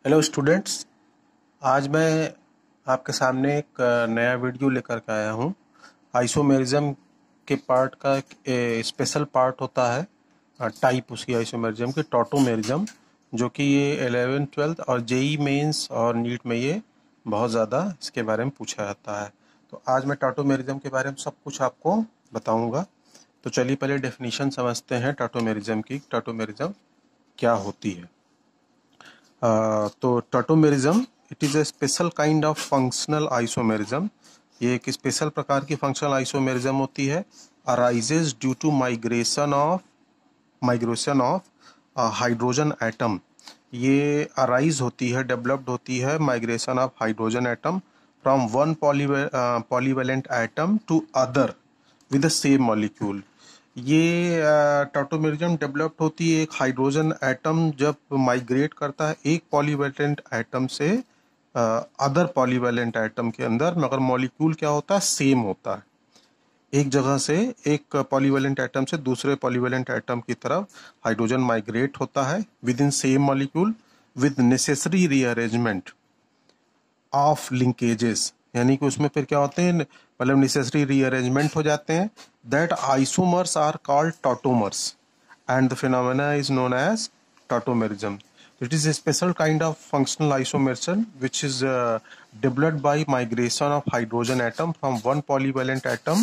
Hello students. आज मैं आपके सामने एक नया वीडियो लेकर के आया हूँ। आइसोमेरिज्म के पार्ट का एक स्पेशल पार्ट होता है, टाइप उसकी आइसोमेरिज्म की टॉटोमेरिज्म, जो कि ये 11th 12th और जेई मेंस और नीट में ये बहुत ज़्यादा इसके बारे में पूछा जाता है। तो आज मैं टॉटोमेरिज्म के बारे में सब कुछ आपको बताऊँगा। तो चलिए पहले डेफिनीशन समझते हैं टॉटोमेरिज्म की। टॉटोमेरिज्म क्या होती है? तो tautomerism it is a special kind of functional isomerism. ये एक स्पेशल प्रकार की फंक्शनल आइसोमेरिज्म होती है। Arises due to migration of hydrogen atom. ये अराइज होती है, डेवलप्ड होती है migration of hydrogen atom from one polyvalent atom to other with the same molecule. ये टॉटोमेरिज्म डेवलप्ड होती है एक हाइड्रोजन एटम जब माइग्रेट करता है एक पॉलीवेलेंट एटम से अदर पॉलीवेलेंट एटम के अंदर, मगर मॉलिक्यूल क्या होता है? सेम होता है। एक जगह से एक पॉलीवेलेंट एटम से दूसरे पॉलीवेलेंट एटम की तरफ हाइड्रोजन माइग्रेट होता है with in same molecule with necessary rearrangement of linkages. यानी कि उसमें फिर क्या होते हैं, मतलब नेसेसरी रीअरेंजमेंट हो जाते हैं। That isomers are called tautomers and the phenomena is known as tautomerism. It is a special kind of functional isomerism which is developed by migration of hydrogen atom from one polyvalent atom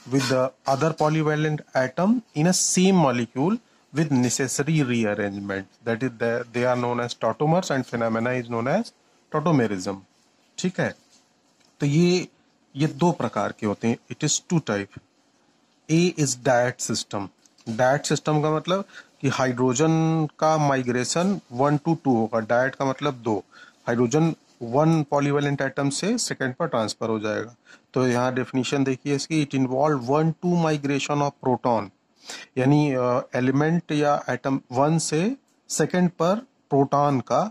with the other polyvalent atom in a same molecule with necessary rearrangement. That is, they are known as tautomers and phenomena is known as tautomerism. ठीक है। तो ये दो प्रकार के होते हैं। It is two type. A is dyad system. Dyad system का मतलब कि हाइड्रोजन का माइग्रेशन 1 to 2 होगा। डायट का मतलब दो। हाइड्रोजन वन पॉलीवेलेंट एटम से सेकेंड पर ट्रांसफर हो जाएगा। तो यहाँ डेफिनेशन देखिए इसकी। It involve 1 to migration of proton, यानी एलिमेंट या एटम वन से सेकेंड पर प्रोटॉन का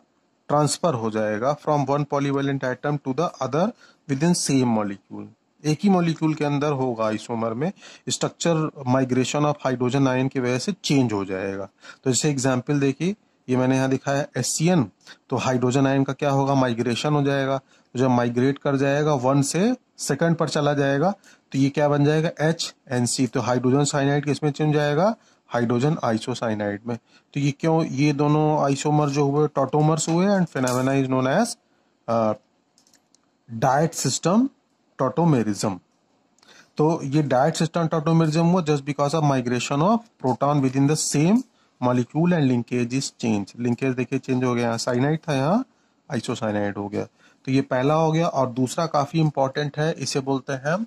ट्रांसफर हो जाएगा from one polyvalent atom to the other within same molecule. एक ही मॉलिक्यूल के अंदर होगा आइसोमर में। Structure migration of hydrogen ion की वजह से चेंज हो जाएगा। तो जैसे एग्जांपल देखिए, ये मैंने यहाँ दिखाया HCN। तो हाइड्रोजन आयन का क्या होगा? माइग्रेशन हो जाएगा। तो जब माइग्रेट कर जाएगा वन से सेकंड पर चला जाएगा तो ये क्या बन जाएगा? HNC। तो हाइड्रोजन साइनाइड किसमें चेंज जाएगा? हाइड्रोजन आइसोसाइनाइड में। तो ये क्यों? ये दोनों आइसोमर जो हुए टॉटोमर्स हुए and phenomena is known as dyad system tautomerism. तो ये डायट सिस्टम टॉटोमेरिज्म हुआ just because of migration of proton within the same molecule and linkage is change. Linkage देखिए चेंज हो गया। यहाँ साइनाइड था, यहाँ आइसोसाइनाइड हो गया। तो ये पहला हो गया। और दूसरा काफी इंपॉर्टेंट है, इसे बोलते हैं हम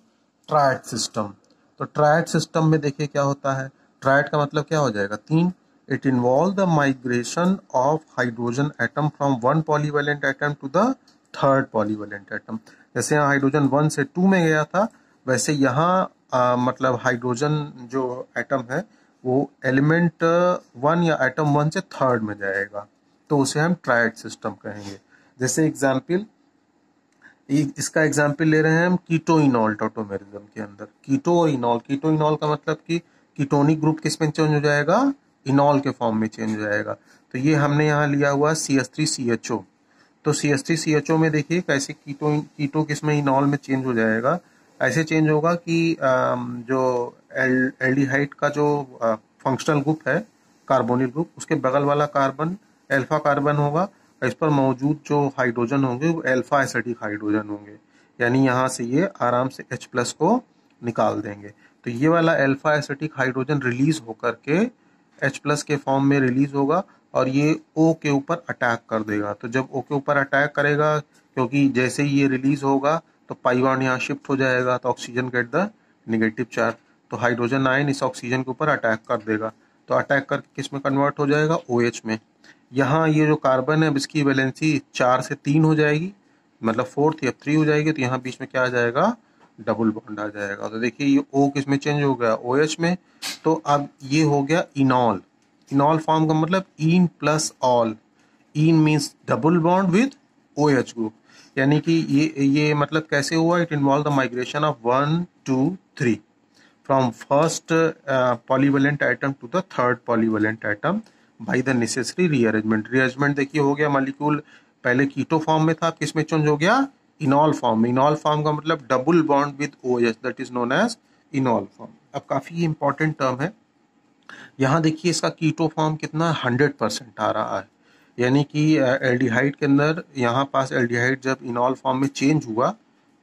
ट्रायड सिस्टम। तो ट्रायड सिस्टम में देखिए क्या होता है। ट्रायड का मतलब क्या हो जाएगा? तीन। It involve the migration of hydrogen atom from one polyvalent atom to the third polyvalent atom. जैसे यहाँ हाइड्रोजन 1 से 2 में गया था, वैसे यहाँ मतलब हाइड्रोजन जो एटम है वो एलिमेंट 1 या एटम 1 से थर्ड में जाएगा। तो उसे हम ट्रायड सिस्टम कहेंगे। जैसे एग्जाम्पल, इसका एग्जाम्पल ले रहे हैं हम कीटोइनॉल टॉटोमेरिज्म के अंदर। कीटोइनॉल, कीटोइनॉल का मतलब कि कीटोनिक ग्रुप किस में चेंज हो जाएगा? इनॉल के फॉर्म में चेंज हो जाएगा। तो ये हमने यहाँ लिया हुआ CH3CHO। तो CH3CHO में देखिए कैसे कीटो किसमें इनॉल में चेंज हो जाएगा। ऐसे चेंज होगा कि जो एल्डिहाइड का जो फंक्शनल ग्रुप है, कार्बोनिल ग्रुप, उसके बगल वाला कार्बन अल्फा कार्बन होगा। इस पर मौजूद जो हाइड्रोजन होंगे वो अल्फा एसिडिक हाइड्रोजन होंगे। यानी यहाँ से ये आराम से H+ को निकाल देंगे। तो ये वाला अल्फा एसिडिक हाइड्रोजन रिलीज होकर के H+ के फॉर्म में रिलीज होगा और ये O के ऊपर अटैक कर देगा। तो जब O के ऊपर अटैक करेगा, क्योंकि जैसे ही ये रिलीज होगा तो पाई बॉन्ड यहाँ शिफ्ट हो जाएगा, तो oxygen get the negative charge. तो हाइड्रोजन आयन इस ऑक्सीजन के ऊपर अटैक कर देगा। तो अटैक करके किस में कन्वर्ट हो जाएगा? OH में। यहाँ ये जो कार्बन है इसकी वैलेंसी 4 से 3 हो जाएगी, मतलब 4th या 3 हो जाएगी। तो यहाँ बीच में क्या आ जाएगा? डबल बॉन्ड आ जाएगा। तो देखिए ये O किस में चेंज हो गया? OH में। तो अब ये हो गया इनॉल। इनॉल फॉर्म का मतलब ene plus ol. Ene means double bond with OH group. यानी कि ये मतलब कैसे हुआ? It involve the migration of 1 to 3 from first polyvalent atom to the third polyvalent atom by the necessary rearrangement। rearrangement देखिए हो गया, मॉलिक्यूल पहले कीटो फॉर्म में था, किस में चेंज हो गया, इनॉल फॉर्म में। इनॉल फॉर्म का मतलब double bond with OH, that is known as enol form. अब काफी इंपॉर्टेंट टर्म है, यहाँ देखिए इसका कीटो फॉर्म कितना 100% आ रहा है, यानी कि एल्डिहाइड के अंदर यहाँ पास एल्डिहाइड जब इनॉल फॉर्म में चेंज हुआ,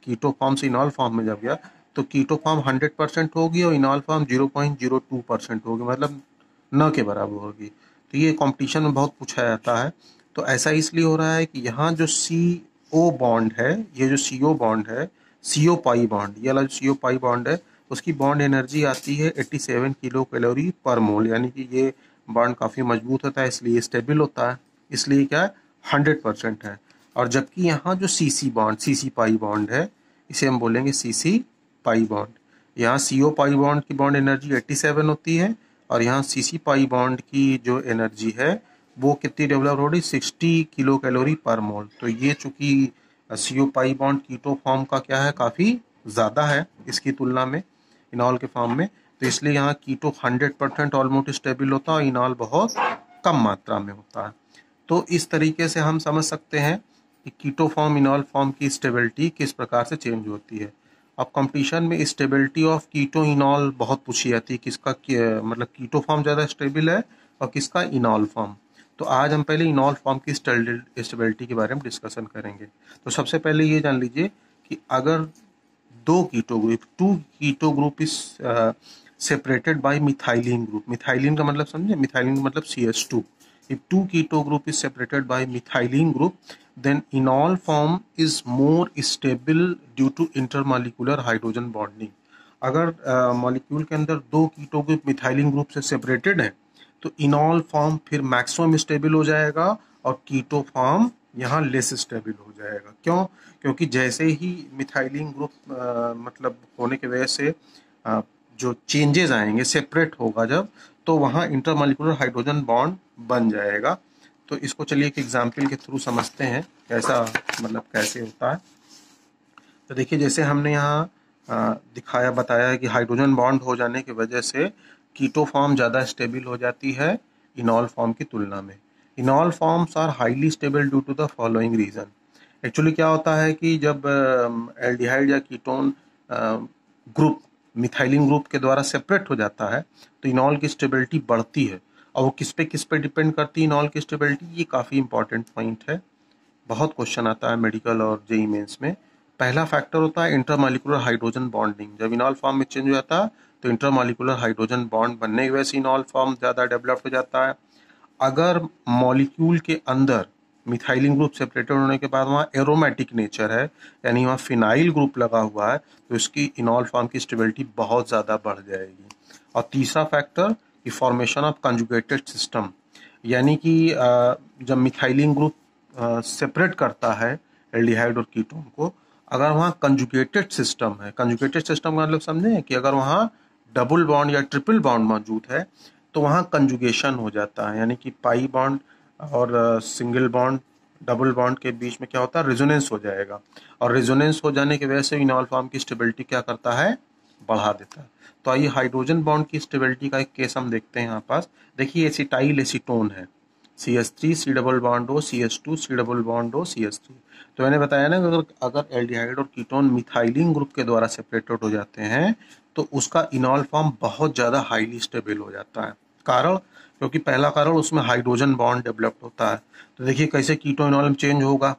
कीटो फॉर्म से इनॉल फॉर्म में जब गया, तो कीटो फॉर्म 100% होगी और इनॉल फॉर्म 0.02% होगी, मतलब न के बराबर होगी। तो ये कंपटीशन में बहुत पूछा जाता है। तो ऐसा इसलिए हो रहा है कि यहाँ जो CO बॉन्ड है, ये जो CO बॉन्ड है, CO पाई बॉन्ड, ये वाला जो CO पाई बॉन्ड है, उसकी बॉन्ड एनर्जी आती है 87 किलो कैलोरी पर मोल, यानी कि ये बॉन्ड काफ़ी मजबूत होता है, इसलिए स्टेबल होता है, इसलिए क्या 100% है। और जबकि यहाँ जो CC bond, CC pi bond है, इसे हम बोलेंगे CC पाई बॉन्ड। यहाँ CO पाई बॉन्ड की बॉन्ड एनर्जी 87 होती है और यहाँ CC पाई बॉन्ड की जो एनर्जी है वो कितनी डेवलप हो रही, 60 किलो कैलोरी पर मोल। तो ये चूंकि CO pi bond keto form का क्या है, काफ़ी ज़्यादा है इसकी तुलना में इनॉल के फॉर्म में, तो इसलिए यहाँ कीटो 100% ऑलमोस्ट स्टेबल होता है और इनॉल बहुत कम मात्रा में होता है। तो इस तरीके से हम समझ सकते हैं कि कीटो फॉर्म इनॉल फॉर्म की स्टेबिलिटी किस प्रकार से चेंज होती है। अब कंपटीशन में स्टेबिलिटी ऑफ कीटो इनॉल बहुत पूछी जाती है, किसका मतलब कीटो फॉर्म ज़्यादा स्टेबल है और किसका इनॉल फॉर्म। तो आज हम पहले इनॉल फॉर्म की स्टेबिलिटी के बारे में डिस्कशन करेंगे। तो सबसे पहले ये जान लीजिए कि अगर दो keto group, two keto group is separated by methylene group, methylene का मतलब समझे, मिथाइलिन का मतलब CH2। if two keto group is separated by methylene group then enol form is more stable due to intermolecular hydrogen bonding। अगर molecule के अंदर दो keto group methylene group से सेपरेटेड है तो इनॉल फॉर्म फिर मैक्सिमम स्टेबल हो जाएगा और कीटो फॉर्म यहाँ लेस स्टेबल हो जाएगा। क्यों? क्योंकि जैसे ही मिथाइलिन ग्रुप मतलब होने की वजह से जो चेंजेस आएंगे, सेपरेट होगा जब, तो वहाँ इंटरमॉलिक्यूलर हाइड्रोजन बॉन्ड बन जाएगा। तो इसको चलिए एक एग्जाम्पल के थ्रू समझते हैं कैसा, मतलब कैसे होता है। तो देखिए जैसे हमने यहाँ दिखाया बताया है कि हाइड्रोजन बॉन्ड हो जाने की वजह से कीटो फॉर्म ज़्यादा स्टेबल हो जाती है इनॉल फॉर्म की तुलना में। Enol forms are highly stable due to the following reason. Actually क्या होता है कि जब एल्डिहाइड या कीटोन ग्रुप मिथाइलिन ग्रुप के द्वारा सेपरेट हो जाता है तो इनॉल की स्टेबिलिटी बढ़ती है। और वो किस पे डिपेंड करती है इनॉल की स्टेबिलिटी, ये काफ़ी इंपॉर्टेंट पॉइंट है, बहुत क्वेश्चन आता है मेडिकल और जेईई मेंस में। पहला फैक्टर होता है इंटरमॉलिक्यूलर हाइड्रोजन बॉन्डिंग। जब इनॉल फॉर्म में चेंज हो जाता है तो इंटरमॉलिक्यूलर हाइड्रोजन बॉन्ड बनने की वजह से इनॉल फॉर्म ज़्यादा डेवलप्ड हो जाता है। अगर मॉलिक्यूल के अंदर मिथाइलिन ग्रुप सेपरेटेड होने के बाद वहाँ एरोमेटिक नेचर है, यानी वहाँ फिनाइल ग्रुप लगा हुआ है, तो इसकी इनॉल फॉर्म की स्टेबिलिटी बहुत ज़्यादा बढ़ जाएगी। और तीसरा फैक्टर कि फॉर्मेशन ऑफ कंजुगेटेड सिस्टम, यानी कि जब मिथाइलिन ग्रुप सेपरेट करता है एल्डिहाइड और कीटोन को, अगर वहाँ कंजुगेटेड सिस्टम है, कंजुगेटेड सिस्टम का मतलब समझे कि अगर वहाँ डबल बॉन्ड या ट्रिपल बॉन्ड मौजूद है तो वहाँ कंजुगेशन हो जाता है, यानी कि पाई बॉन्ड और सिंगल बॉन्ड डबल बॉन्ड के बीच में क्या होता है, रेजोनेंस हो जाएगा। और रेजोनेंस हो जाने की वजह से इनॉल फॉर्म की स्टेबिलिटी क्या करता है, बढ़ा देता है। तो आइए हाइड्रोजन बॉन्ड की स्टेबिलिटी का एक केस हम देखते हैं। यहाँ पास देखिए एसिटाइल एसीटोन है, CH3 C डबल बॉन्ड हो, CH2 C डबल बॉन्ड हो, CH3। तो मैंने बताया ना कि अगर एल्डिहाइड और कीटोन मिथाइलिन ग्रुप के द्वारा सेपरेटेड हो जाते हैं तो उसका इनॉल फॉर्म बहुत ज़्यादा हाईली स्टेबल हो जाता है। कारण, क्योंकि पहला कारण उसमें हाइड्रोजन बॉन्ड डेवलप होता है। तो देखिए कैसे कीटो इनॉल में चेंज होगा।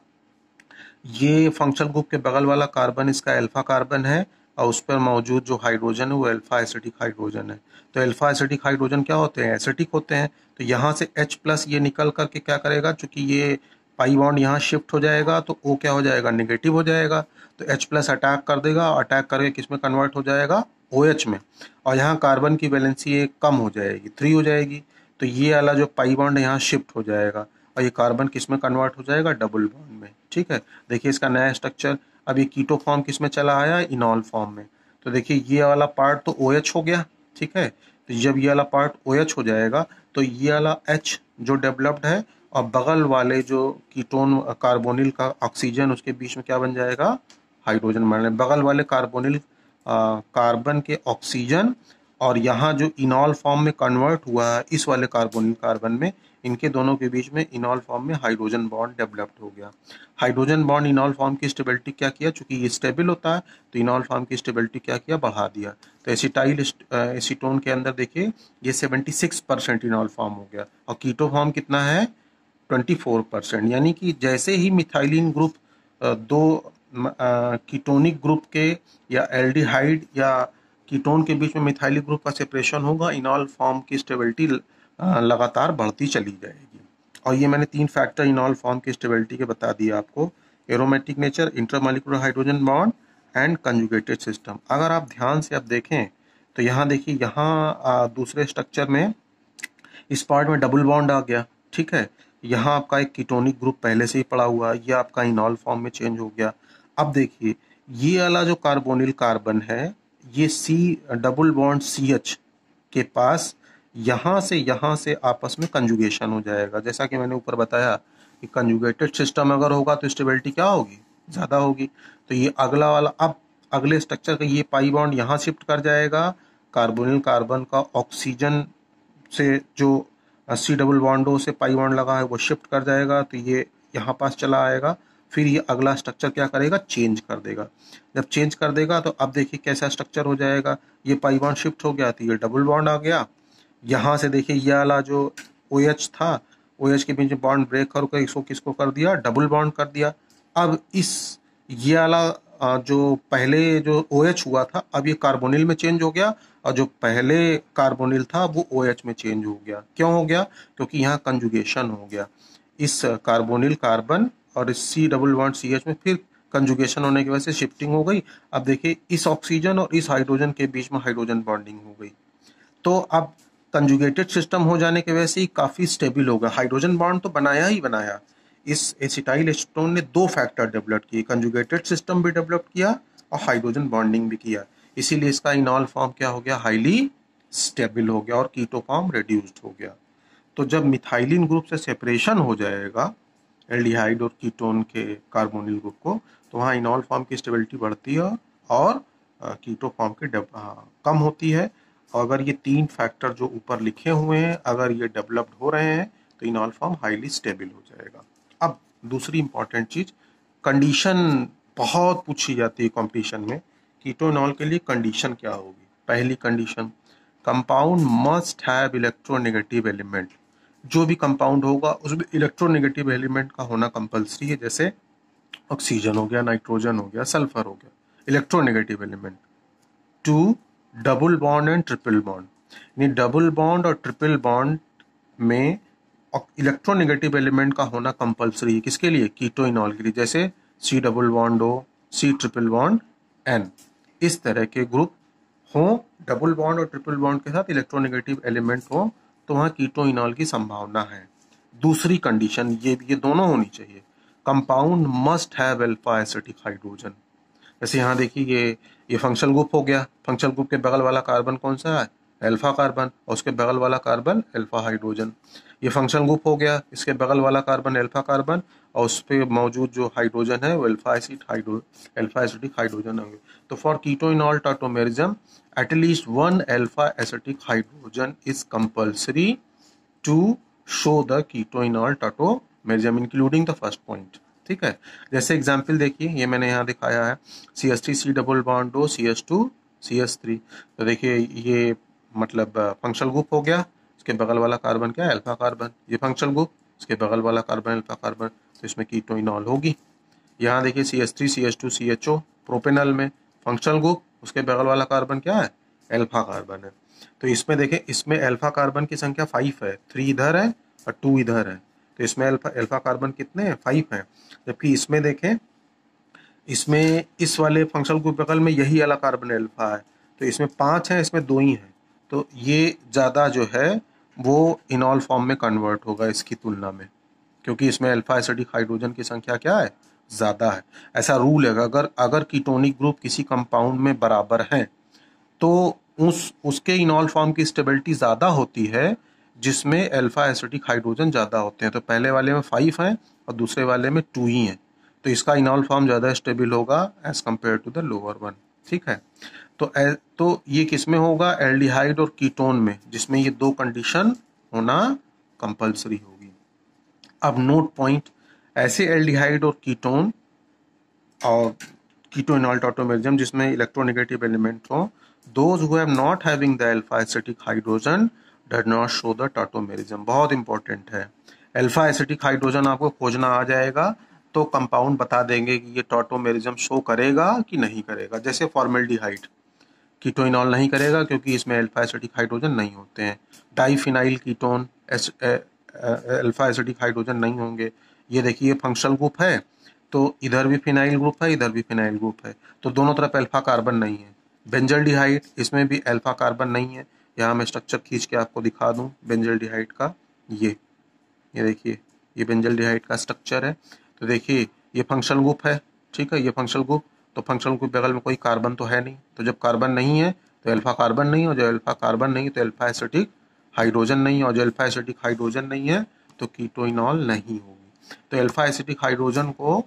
ये फंक्शनल ग्रुप के बगल वाला कार्बन इसका अल्फा कार्बन है और उस पर मौजूद जो हाइड्रोजन है वो अल्फा एसिटिक हाइड्रोजन है। तो अल्फा एसिटिक हाइड्रोजन क्या होते हैं, एसिटिक होते हैं। तो यहाँ से H+ ये निकल करके क्या करेगा, चूंकि ये पाई बॉन्ड यहाँ शिफ्ट हो जाएगा तो O क्या हो जाएगा, नेगेटिव हो जाएगा। तो H+ अटैक कर देगा, अटैक करके किस में कन्वर्ट हो जाएगा, OH में। और यहाँ कार्बन की वैलेंसी कम हो जाएगी, 3 हो जाएगी। तो ये वाला जो पाई बॉन्ड यहाँ शिफ्ट हो जाएगा और ये कार्बन किस में कन्वर्ट हो जाएगा, डबल बॉन्ड में। ठीक है, देखिए इसका नया स्ट्रक्चर। अब ये कीटो फॉर्म किस में चला आया, इनॉल फॉर्म में। तो देखिए ये वाला पार्ट तो OH हो गया, ठीक है। तो जब ये वाला पार्ट OH हो जाएगा तो ये वाला H जो डेवलप्ड है और बगल वाले जो कीटोन कार्बोनिल का ऑक्सीजन, उसके बीच में क्या बन जाएगा, हाइड्रोजन बन। बगल वाले कार्बोनिल कार्बन के ऑक्सीजन और यहाँ जो इनॉल फॉर्म में कन्वर्ट हुआ है इस वाले कार्बोनिल कार्बन में इनके दोनों के बीच में इनॉल फॉर्म में हाइड्रोजन बॉन्ड डेवलप्ड हो गया। हाइड्रोजन बॉन्ड इनॉल फॉर्म की स्टेबिलिटी क्या किया, चूंकि ये स्टेबल होता है तो इनॉल फॉर्म की स्टेबिलिटी क्या किया, बढ़ा दिया। तो एसिटाइल एसीटोन के अंदर देखिए ये 76% इनॉल फॉर्म हो गया और कीटो फॉर्म कितना है 24%। यानी कि जैसे ही मिथाइलिन ग्रुप दो कीटोनिक ग्रुप के या एल्डिहाइड या कीटोन के बीच में मिथाइलिक ग्रुप का सेपरेशन होगा, इनॉल फॉर्म की स्टेबिलिटी लगातार बढ़ती चली जाएगी। और ये मैंने 3 फैक्टर इनॉल फॉर्म की स्टेबिलिटी के बता दिए आपको, aromatic nature, intermolecular hydrogen bond and conjugated system. अगर आप ध्यान से अब देखें तो यहाँ देखिए, यहाँ दूसरे स्ट्रक्चर में इस पार्ट में डबल बॉन्ड आ गया, ठीक है। यहाँ आपका एक कीटोनिक ग्रुप पहले से ही पड़ा हुआ है, ये आपका इनॉल फॉर्म में चेंज हो गया। अब देखिए ये वाला जो कार्बोनिल कार्बन है, ये सी डबल बॉन्ड CH के पास यहाँ से आपस में कंजुगेशन हो जाएगा। जैसा कि मैंने ऊपर बताया कि कंजुगेटेड सिस्टम अगर होगा तो स्टेबिलिटी क्या होगी, ज़्यादा होगी। तो ये अगला वाला, अब अगले स्ट्रक्चर का ये पाई बॉन्ड यहाँ शिफ्ट कर जाएगा, कार्बोनिल कार्बन का ऑक्सीजन से जो सी डबल बॉन्डो से पाई बॉन्ड लगा है वो शिफ्ट कर जाएगा, तो ये यहाँ पास चला आएगा। फिर ये अगला स्ट्रक्चर क्या करेगा, चेंज कर देगा। जब चेंज कर देगा तो अब देखिए कैसा स्ट्रक्चर हो जाएगा, ये पाई बॉन्ड शिफ्ट हो गया तो ये डबल बॉन्ड आ गया। यहाँ से देखिए ये वाला जो OH था, OH के बीच में बॉन्ड ब्रेक करके इसको किसको कर दिया, डबल बॉन्ड कर दिया। अब इस ये वाला जो पहले जो OH हुआ था, अब ये कार्बोनिल में चेंज हो गया, और जो पहले कार्बोनिल था वो OH में चेंज हो गया। क्यों हो गया, क्योंकि यहाँ कंजुगेशन हो गया। इस कार्बोनिल कार्बन और इस C डबल बॉन्ड CH में फिर कंजुगेशन होने की वजह से शिफ्टिंग हो गई। अब देखिए इस ऑक्सीजन और इस हाइड्रोजन के बीच में हाइड्रोजन बॉन्डिंग हो गई। तो अब कंजुगेटेड सिस्टम हो जाने की वजह से ही काफ़ी स्टेबल होगा। हाइड्रोजन बॉन्ड तो बनाया ही बनाया, इस एसिटाइल एसीटोन ने 2 फैक्टर डेवलप किए, कंजुगेटेड सिस्टम भी डेवलप किया और हाइड्रोजन बॉन्डिंग भी किया। इसीलिए इसका इनॉल फॉर्म क्या हो गया, हाईली स्टेबल हो गया और कीटो फॉर्म रिड्यूस्ड हो गया। तो जब मिथाइलिन ग्रुप से सेपरेशन हो जाएगा एल्डिहाइड और कीटोन के कार्बोनिल ग्रुप को, तो वहाँ इनॉल फॉर्म की स्टेबिलिटी बढ़ती है और कीटो फॉर्म की कम होती है। और अगर ये 3 फैक्टर जो ऊपर लिखे हुए हैं अगर ये डेवलप्ड हो रहे हैं तो इनॉल फॉर्म हाईली स्टेबल हो जाएगा। अब दूसरी इंपॉर्टेंट चीज, कंडीशन बहुत पूछी जाती है कंपटीशन में, कीटोनॉल के लिए कंडीशन क्या होगी। पहली condition, compound must have electronegative element. जो भी कंपाउंड होगा उसमें इलेक्ट्रोनेगेटिव एलिमेंट का होना कंपलसरी है, जैसे ऑक्सीजन हो गया, नाइट्रोजन हो गया, सल्फर हो गया, electronegative element. 2, double bond and triple bond, यानी डबल बॉन्ड और ट्रिपल बॉन्ड में इलेक्ट्रोनेगेटिव एलिमेंट का होना कंपलसरी है। किसके लिए, कीटोइनॉल के लिए, जैसे C double bond O, C triple bond N। इस तरह के ग्रुप हो, डबल बॉन्ड और ट्रिपल बॉन्ड के साथ इलेक्ट्रोनेगेटिव एलिमेंट हो, तो वहाँ कीटोइनॉल की संभावना है। दूसरी कंडीशन ये दोनों होनी चाहिए, compound must have alpha acidic hydrogen. जैसे यहाँ देखिए ये फंक्शनल ग्रुप हो गया, फंक्शनल ग्रुप के बगल वाला कार्बन कौन सा है, अल्फा कार्बन, और उसके बगल वाला कार्बन अल्फा हाइड्रोजन। ये फंक्शनल ग्रुप हो गया, इसके बगल वाला कार्बन अल्फा कार्बन और उस पर मौजूद जो हाइड्रोजन है वो अल्फा एसिटिक हाइड्रोजन होंगे। तो for keto enol tautomerism at least 1 alpha acidic hydrogen is compulsory to show the keto enol tautomerism including the first point. ठीक है, जैसे एग्जाम्पल देखिए, ये मैंने यहाँ दिखाया है CH3 C double bond O CH2 CH3। तो देखिए ये मतलब फंक्शनल ग्रुप हो गया, इसके बगल वाला कार्बन क्या है, अल्फा कार्बन। ये फंक्शनल ग्रुप, इसके बगल वाला कार्बन अल्फा कार्बन, तो इसमें कीटोइनॉल होगी। यहाँ देखिए CH3 CH2 CHO प्रोपेनल में फंक्शनल ग्रुप, उसके बगल वाला कार्बन क्या है, अल्फा कार्बन है। तो इसमें देखें, इसमें अल्फा कार्बन की संख्या 5 है, 3 इधर है और 2 इधर है। तो इसमें अल्फा कार्बन कितने हैं, 5 हैं। जबकि इसमें देखें, इसमें इस वाले फंक्शनल ग्रुप बगल में यही वाला कार्बन अल्फा है, तो इसमें 5 है, इसमें 2 ही हैं। तो ये ज़्यादा जो है वो इनॉल फॉर्म में कन्वर्ट होगा इसकी तुलना में, क्योंकि इसमें अल्फा एसिडिक हाइड्रोजन की संख्या क्या है, ज़्यादा है। ऐसा रूल है, अगर कीटोनिक ग्रुप किसी कंपाउंड में बराबर हैं तो उसके इनॉल फॉर्म की स्टेबिलिटी ज़्यादा होती है जिसमें अल्फा एसिटिक हाइड्रोजन ज़्यादा होते हैं। तो पहले वाले में 5 हैं और दूसरे वाले में 2 ही हैं, तो इसका इनॉल फॉर्म ज़्यादा स्टेबल होगा as compare to the lower one. ठीक है, तो ये किस में होगा, एल्डिहाइड और कीटोन में, जिसमें ये 2 कंडीशन होना कंपलसरी होगी। अब नोट पॉइंट, ऐसे एल्डिहाइड और कीटोन और कीटोइनॉल टॉटोमेरिज्म जिसमें इलेक्ट्रोनेगेटिव एलिमेंट हो, those who have not having the alpha acidic hydrogen does not show the tautomerism। बहुत इंपॉर्टेंट है, अल्फा एसिटिक हाइड्रोजन आपको खोजना आ जाएगा तो कंपाउंड बता देंगे कि ये टॉटोमेरिज्म शो करेगा कि नहीं करेगा। जैसे फॉर्मेल्डिहाइड कीटोइनॉल नहीं करेगा क्योंकि इसमें अल्फा एसिटिक हाइड्रोजन नहीं होते हैं। Diphenyl ketone alpha acidic hydrogen नहीं होंगे। ये देखिए फंक्शनल ग्रुप है तो इधर भी फिनाइल ग्रुप है, इधर भी फिनाइल ग्रुप है, तो दोनों तरफ अल्फा कार्बन नहीं है। बेंजल्डिहाइड, इसमें भी अल्फा कार्बन नहीं है। यहाँ मैं स्ट्रक्चर खींच के आपको दिखा दूं बेंजल्डिहाइड का। ये देखिए, ये बेंजल्डिहाइड का स्ट्रक्चर है। तो देखिए ये फंक्शनल ग्रुप है, ठीक है, ये फंक्शनल ग्रुप, तो फंक्शनल ग्रुप बगल में कोई कार्बन तो है नहीं, तो जब कार्बन नहीं है तो अल्फा कार्बन नहीं, और जब अल्फा कार्बन नहीं तो अल्फा एसिटिक हाइड्रोजन नहीं, और जो अल्फा एसिटिक हाइड्रोजन नहीं है तो कीटोइनॉल नहीं होगी। तो अल्फा एसिटिक हाइड्रोजन को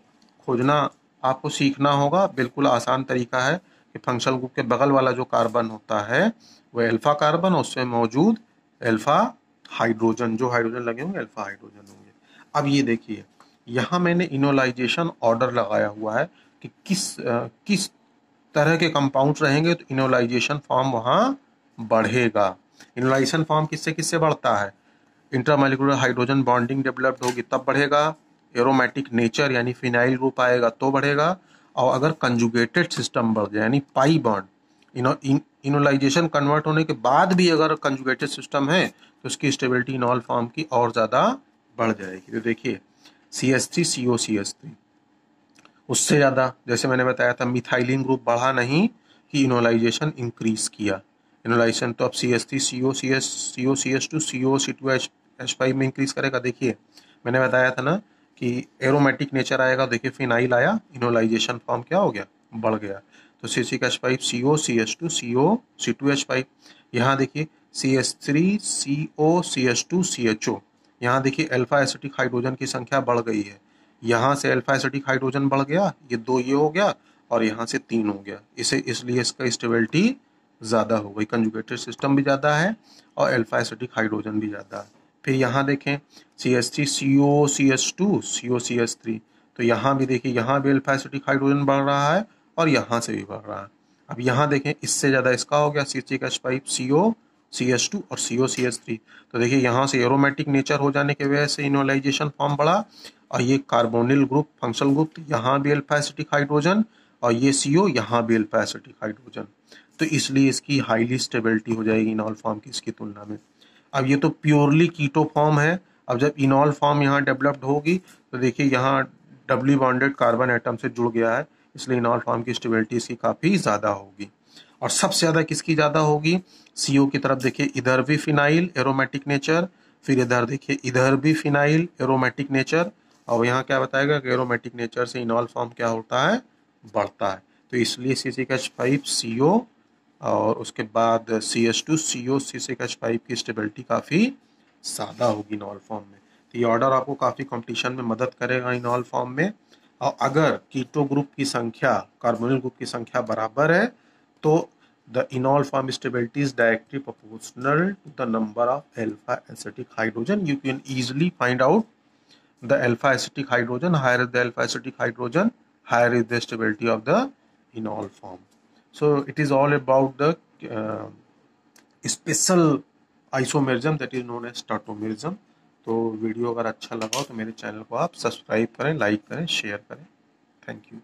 खोजना आपको सीखना होगा। बिल्कुल आसान तरीका है कि फंक्शनल ग्रुप के बगल वाला जो कार्बन होता है वह अल्फा कार्बन, उसमें मौजूद अल्फा हाइड्रोजन, जो हाइड्रोजन लगे होंगे अल्फा हाइड्रोजन होंगे। अब ये देखिए यहाँ मैंने इनोलाइजेशन ऑर्डर लगाया हुआ है कि किस तरह के कंपाउंड रहेंगे तो इनोलाइजेशन फॉर्म वहाँ बढ़ेगा। इनोलाइजेशन फॉर्म किससे किससे बढ़ता है, इंटरमॉलिक्यूलर हाइड्रोजन बॉन्डिंग डेवलप्ड होगी तब बढ़ेगा, एरोमेटिक नेचर यानी फिनाइल ग्रुप आएगा तो बढ़ेगा, और अगर कंजुगेटेड सिस्टम बढ़ जाए यानी पाई बॉन्ड, इनोलाइजेशन कन्वर्ट होने के बाद भी अगर कंजुगेटेड सिस्टम है तो उसकी स्टेबिलिटी इनॉल फॉर्म की और ज़्यादा बढ़ जाएगी। तो देखिए CH3COCH3 उससे ज़्यादा, जैसे मैंने बताया था मिथाइलिन ग्रुप बढ़ा नहीं कि इनोलाइजेशन इंक्रीज किया। इनोलाइजेशन तो अब CH3COCH2 COC2H5 में इंक्रीज करेगा। देखिए मैंने बताया था ना कि एरोमेटिक नेचर आएगा, देखिए फिनाइल आया, इनोलाइजेशन फॉर्म क्या हो गया, बढ़ गया। तो C6H5 COCH2 COC2H5, यहाँ देखिए CH3COCH2 CHO, यहाँ देखिए अल्फा एसिटिक हाइड्रोजन की संख्या बढ़ गई है। यहाँ से अल्फा एसिटिक हाइड्रोजन बढ़ गया, ये 2 ये हो गया, और यहाँ से 3 हो गया, इसे इसलिए इसका स्टेबिलिटी ज़्यादा हो गई, कंजुगेटेड सिस्टम भी ज़्यादा है और अल्फा एसिटिक हाइड्रोजन भी ज़्यादा है। फिर यहाँ देखें CH3COCH2 COCH3, तो यहाँ भी देखिए यहाँ भी अल्फा एसिटिक हाइड्रोजन बढ़ रहा है और यहाँ से भी बढ़ रहा है। अब यहाँ देखें इससे ज़्यादा इसका हो गया C6H5 COCH2 और COCH3, तो देखिए यहाँ से एरोमेटिक नेचर हो जाने की वजह से इनोलाइजेशन फॉर्म बढ़ा, और ये कार्बोनिल ग्रुप फंक्शनल ग्रुप, यहाँ भी अल्फा एसिटिक हाइड्रोजन, और ये CO यहाँ भी अल्फा एसिटिक हाइड्रोजन, तो इसलिए इसकी हाईली स्टेबिलिटी हो जाएगी इनॉल फॉर्म की इसकी तुलना में। अब ये तो प्योरली कीटो फॉर्म है, अब जब इनॉल फॉर्म यहाँ डेवलप्ड होगी तो देखिए यहाँ डबली बॉन्डेड कार्बन एटम से जुड़ गया है, इसलिए इनॉल फॉर्म की स्टेबिलिटी इसकी काफ़ी ज़्यादा होगी। और सबसे ज़्यादा किसकी ज़्यादा होगी, CO की तरफ देखिए, इधर भी फिनाइल एरोमेटिक नेचर, फिर इधर देखिए इधर भी फिनाइल एरोमेटिक नेचर, और यहाँ क्या बताएगा कि एरोमेटिक नेचर से इनॉल फॉर्म क्या होता है, बढ़ता है। तो इसलिए C6H5 CO और उसके बाद CH2 CO C6H5 की स्टेबिलिटी काफ़ी ज़्यादा होगी इनॉल फॉर्म में। तो ये ऑर्डर आपको काफ़ी कंपटीशन में मदद करेगा इनॉल फॉर्म में। और अगर कीटो ग्रुप की संख्या कार्बोनिल ग्रुप की संख्या बराबर है तो the enol form stability is directly proportional to the number of alpha acidic hydrogen. You can easily find out the alpha acidic hydrogen, higher is the alpha acidic hydrogen, higher is the stability of the enol form. So it is all about the special isomerism that is known as tautomerism. तो video अगर अच्छा लगा हो तो मेरे channel को आप subscribe करें, लाइक करें, शेयर करें। Thank you.